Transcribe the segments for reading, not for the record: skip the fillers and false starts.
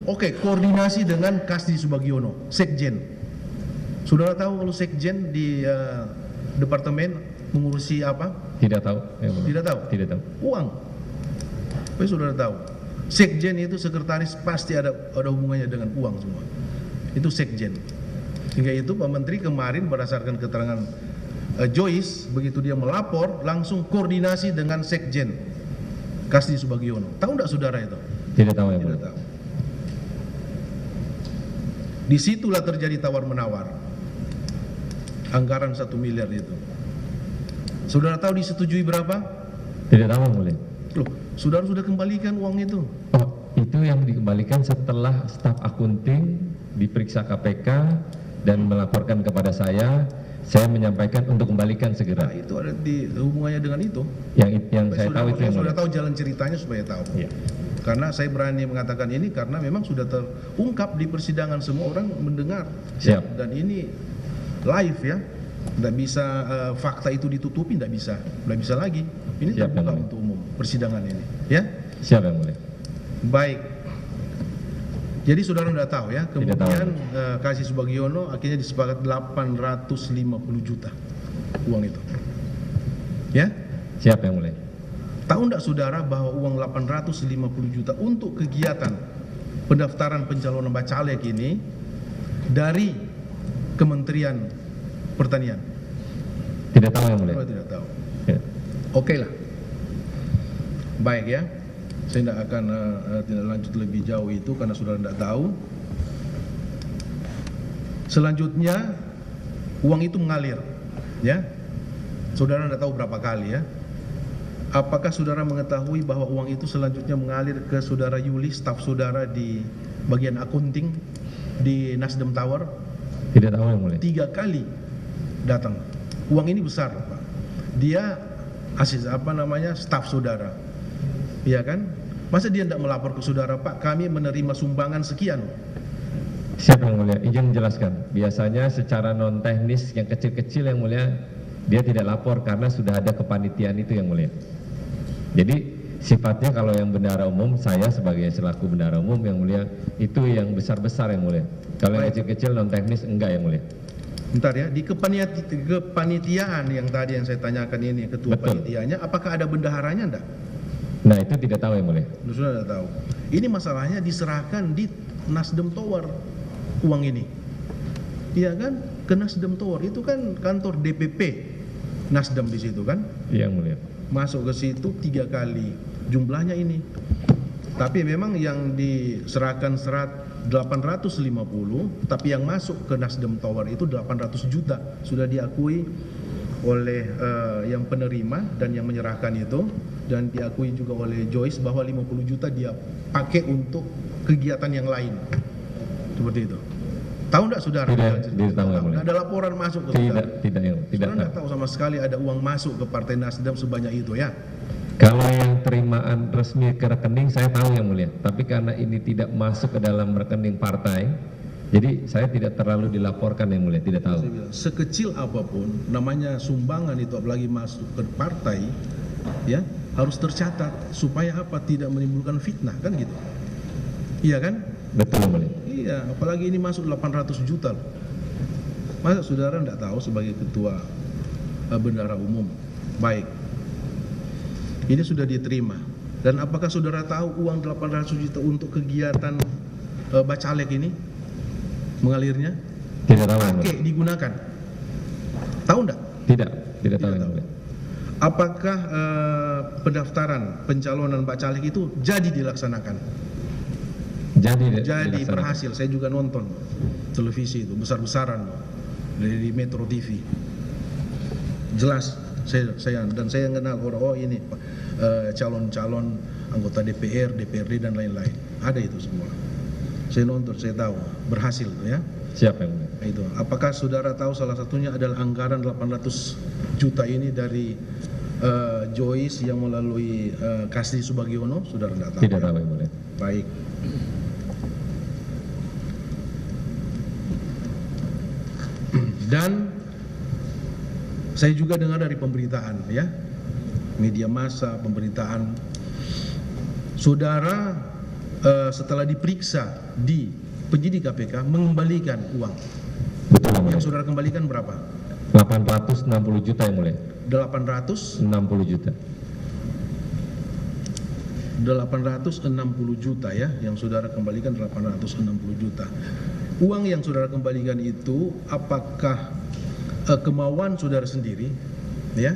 Oke, koordinasi dengan Kasdi Subagiono, Sekjen. Saudara tahu kalau Sekjen di departemen mengurusi apa? Tidak tahu. Tidak tahu? Tidak tahu. Uang. Tapi saudara tahu, Sekjen itu sekretaris pasti ada hubungannya dengan uang semua. Itu Sekjen. Sehingga itu Pak Menteri kemarin berdasarkan keterangan Joyce, begitu dia melapor langsung koordinasi dengan Sekjen Kasdi Subagiono. Tahu enggak saudara itu? Tidak tahu ya. Tidak tahu. Disitulah terjadi tawar-menawar anggaran 1 miliar itu. Saudara tahu disetujui berapa? Tidak tahu boleh. Loh, saudara sudah kembalikan uang itu? Oh, itu yang dikembalikan setelah staf akunting diperiksa KPK dan melaporkan kepada saya menyampaikan untuk kembalikan segera. Nah, itu ada di hubungannya dengan itu. Yang saya tahu itu yang sudah tahu jalan ceritanya supaya tahu. Ya. Karena saya berani mengatakan ini karena memang sudah terungkap di persidangan, semua orang mendengar. Siap. Dan ini live ya, tidak bisa fakta itu ditutupi, tidak bisa lagi. Ini Siap, terbuka untuk umum persidangan ini, ya. Siap yang mulia. Baik. Jadi saudara tidak tahu ya, kemudian tahu. Kasdi Subagiono akhirnya disepakati 850 juta uang itu, ya. Siap yang mulia. Tahu enggak saudara bahwa uang 850 juta untuk kegiatan pendaftaran pencalonan bacalek ini dari Kementerian Pertanian? Tidak tahu yang mulia. Saya tidak tahu. Ya. Oke lah. Baik ya. Saya tidak akan tidak lanjut lebih jauh itu karena saudara tidak tahu. Selanjutnya uang itu mengalir, ya. Saudara tidak tahu berapa kali ya. Apakah saudara mengetahui bahwa uang itu selanjutnya mengalir ke saudara Yuli, staf saudara di bagian akunting di Nasdem Tower? Tidak tahu yang mulia. 3 kali datang. Uang ini besar, Pak. Dia staf saudara. Iya kan? Masa dia tidak melapor ke saudara, Pak, kami menerima sumbangan sekian. Siap yang mulia, izin menjelaskan. Biasanya secara non teknis yang kecil-kecil yang mulia, dia tidak lapor karena sudah ada kepanitiaan itu yang mulia. Jadi sifatnya kalau yang bendahara umum, saya sebagai selaku bendahara umum yang mulia, itu yang besar-besar yang mulia. Kalau yang kecil-kecil non teknis enggak yang mulia. Bentar ya, di kepanitiaan yang tadi yang saya tanyakan ini, ketua Betul. panitianya, apakah ada bendaharanya enggak? Nah itu tidak tahu yang mulia. Sudah tidak tahu. Ini masalahnya diserahkan di Nasdem Tower uang ini. Iya kan? Ke Nasdem Tower itu kan kantor DPP Nasdem di situ kan? Iya yang mulia. Masuk ke situ 3 kali jumlahnya ini. Tapi memang yang diserahkan 850, tapi yang masuk ke Nasdem Tower itu 800 juta sudah diakui oleh yang penerima dan yang menyerahkan itu, dan diakui juga oleh Joyce bahwa 50 juta dia pakai untuk kegiatan yang lain. Seperti itu. Tahu enggak saudara? Tidak tahu yang mulia. Ada laporan masuk ke saudara? Tidak Saudara tahu. tahu sama sekali ada uang masuk ke Partai Nasdem sebanyak itu ya? Kalau yang terimaan resmi ke rekening saya tahu yang mulia, tapi karena ini tidak masuk ke dalam rekening partai, jadi saya tidak terlalu dilaporkan yang mulia, tidak tahu. Saya bilang, sekecil apapun namanya sumbangan itu apalagi masuk ke partai, ya harus tercatat supaya apa? Tidak menimbulkan fitnah kan gitu. Iya kan? Betul yang mulia. Iya, apalagi ini masuk 800 juta loh. Masa saudara tidak tahu sebagai ketua bendahara umum? Baik. Ini sudah diterima. Dan apakah saudara tahu uang 800 juta untuk kegiatan bacalek ini mengalirnya? Tidak tahu yang mulia. Pakai digunakan. Tahu enggak? Tidak tahu yang mulia. Apakah pendaftaran pencalonan bacalek itu jadi dilaksanakan? Jadi dilaksanakan. berhasil. Saya juga nonton televisi itu besar-besaran dari Metro TV. Jelas saya kenal orang ini calon-calon anggota DPR, DPRD dan lain-lain. Ada itu semua. Saya nonton, saya tahu berhasil ya. Siap yang mulia. Itu. Apakah saudara tahu salah satunya adalah anggaran 800 juta ini dari Joyce yang melalui Kasdi Subagiono? Saudara tidak tahu? Tidak tahu yang mulia. Baik. Dan saya juga dengar dari pemberitaan ya, media massa, pemberitaan, saudara setelah diperiksa di penyidik KPK mengembalikan uang. Betul yang mulia. Yang saudara kembalikan berapa? 860 juta yang mulia. 860 juta. juta ya, yang saudara kembalikan 860 juta. Uang yang saudara kembalikan itu apakah kemauan saudara sendiri, ya,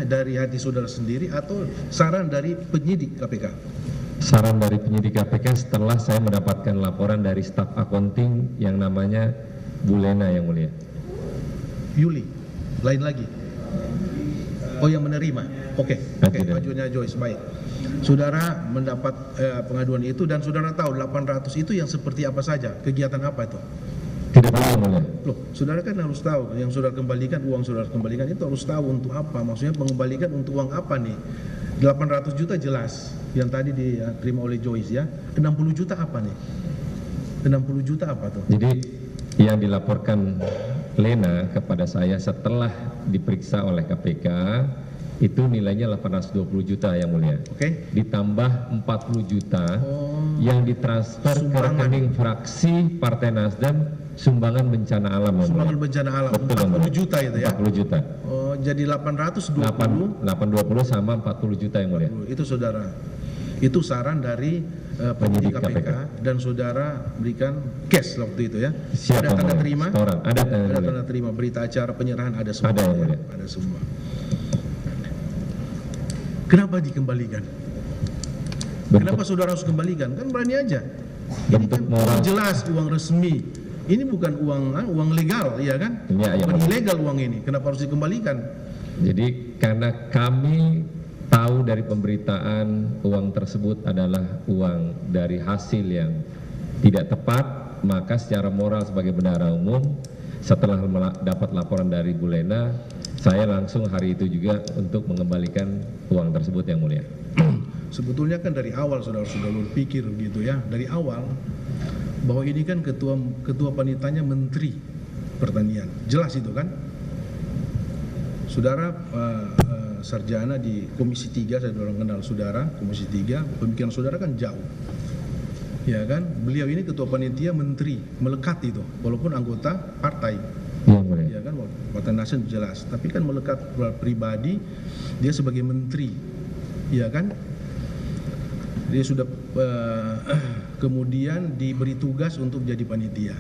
dari hati saudara sendiri atau saran dari penyidik KPK? Saran dari penyidik KPK setelah saya mendapatkan laporan dari staf accounting yang namanya Bu Lena yang mulia. Yuli, lain lagi. Oh, yang menerima. Oke, ajuannya Joyce, baik. Saudara mendapat pengaduan itu dan saudara tahu 800 itu yang seperti apa saja, kegiatan apa itu? Tidak tahu yang mulia. Loh, saudara kan harus tahu, yang saudara kembalikan, uang saudara kembalikan itu harus tahu untuk apa, maksudnya mengembalikan untuk uang apa nih? 800 juta jelas, yang tadi diterima oleh Joyce ya. 60 juta apa nih? 60 juta apa tuh? Jadi yang dilaporkan Lena kepada saya setelah diperiksa oleh KPK itu nilainya 820 juta yang mulia. Oke. Ditambah 40 juta yang ditransfer ke rekening fraksi Partai Nasdem sumbangan bencana alam. Sumbangan bencana alam. Betul, 40 juta itu ya. 40 juta. Oh, jadi 820 820 sama 40 juta yang mulia. Itu saudara. Itu saran dari penyidik KPK dan saudara berikan cash waktu itu ya. Siap, ada tanda terima? Setoran. Ada tanda terima, berita acara penyerahan ada semua. Ada yang mulia. Ada semua. Kenapa dikembalikan? Kenapa saudara harus kembalikan? Kan berani aja. Ini kan uang jelas, uang resmi. Ini bukan uang legal, ya kan? Ya, bukan ilegal uang ini. Kenapa harus dikembalikan? Jadi karena kami tahu dari pemberitaan uang tersebut adalah uang dari hasil yang tidak tepat, maka secara moral sebagai bendahara umum, setelah dapat laporan dari Bu Lena, saya langsung hari itu juga untuk mengembalikan uang tersebut yang mulia. Sebetulnya kan dari awal saudara sudah berpikir gitu ya, dari awal bahwa ini kan ketua panitanya Menteri Pertanian, jelas itu kan. Saudara sarjana di Komisi 3, saya orang kenal saudara Komisi 3, pemikiran saudara kan jauh, ya kan. Beliau ini ketua panitia Menteri, melekat itu, walaupun anggota partai. Ya kan, Partai Nasdem jelas, tapi kan melekat pribadi, dia sebagai menteri, ya kan, dia sudah kemudian diberi tugas untuk jadi panitia,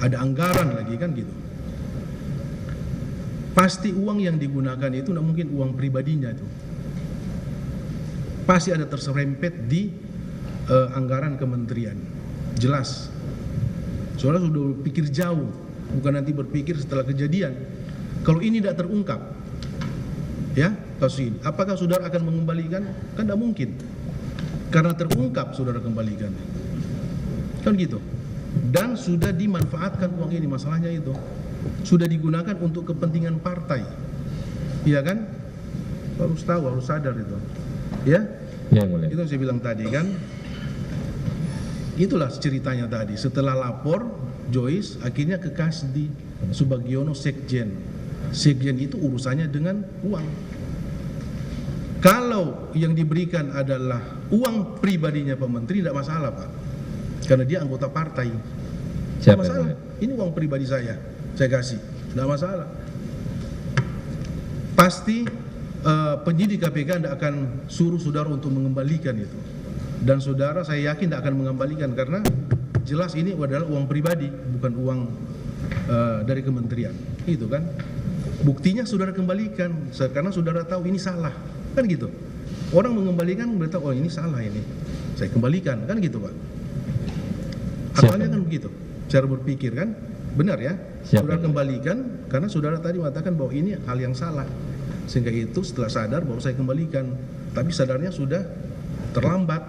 ada anggaran lagi kan gitu. Pasti uang yang digunakan itu tidak mungkin uang pribadinya itu, pasti ada terserempet di anggaran kementerian, jelas. Saudara sudah berpikir jauh, bukan nanti berpikir setelah kejadian. Kalau ini tidak terungkap, ya kasus ini, apakah saudara akan mengembalikan? Kan tidak mungkin, karena terungkap saudara kembalikan, kan gitu. Dan sudah dimanfaatkan uang ini, masalahnya itu sudah digunakan untuk kepentingan partai, ya kan? Harus tahu, harus sadar itu, ya. Ya, boleh. Itu yang saya bilang tadi kan. Itulah ceritanya tadi. Setelah lapor Joyce akhirnya ke Kasdi Subagiono Sekjen. Sekjen itu urusannya dengan uang. Kalau yang diberikan adalah uang pribadinya Pak Menteri, tidak masalah Pak, karena dia anggota partai. Tidak masalah. Ini uang pribadi saya kasih, tidak masalah. Pasti penyidik KPK tidak akan suruh saudara untuk mengembalikan itu. Dan saudara saya yakin tidak akan mengembalikan, karena jelas ini adalah uang pribadi, bukan uang dari kementerian, itu kan. Buktinya saudara kembalikan, karena saudara tahu ini salah, kan gitu. Orang mengembalikan berarti oh ini salah, ini saya kembalikan, kan gitu Pak. Akalnya kan begitu, cara berpikir kan, benar ya. Saudara kembalikan karena saudara tadi mengatakan bahwa ini hal yang salah, sehingga itu setelah sadar baru saya kembalikan. Tapi sadarnya sudah terlambat,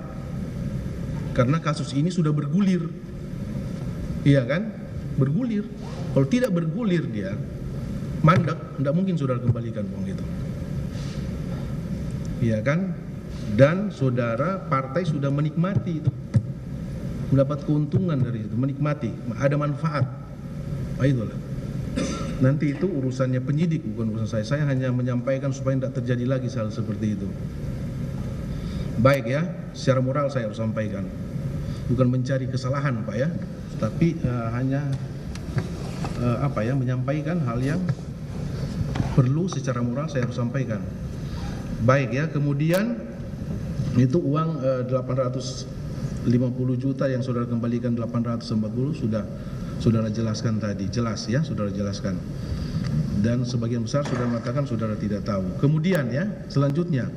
karena kasus ini sudah bergulir, iya kan, bergulir. Kalau tidak bergulir dia mandek, tidak mungkin saudara kembalikan uang itu, iya kan. Dan saudara partai sudah menikmati itu, mendapat keuntungan dari itu, menikmati, ada manfaat. Nah, itulah. Nanti itu urusannya penyidik, bukan urusan saya. Saya hanya menyampaikan supaya tidak terjadi lagi hal seperti itu. Baik ya, secara moral saya harus sampaikan. bukan mencari kesalahan Pak ya, tapi hanya menyampaikan hal yang perlu secara moral saya harus sampaikan. Baik ya, kemudian itu uang 850 juta yang saudara kembalikan 840 sudah saudara jelaskan tadi, jelas ya, saudara jelaskan. Dan sebagian besar saudara mengatakan saudara tidak tahu. Kemudian ya, selanjutnya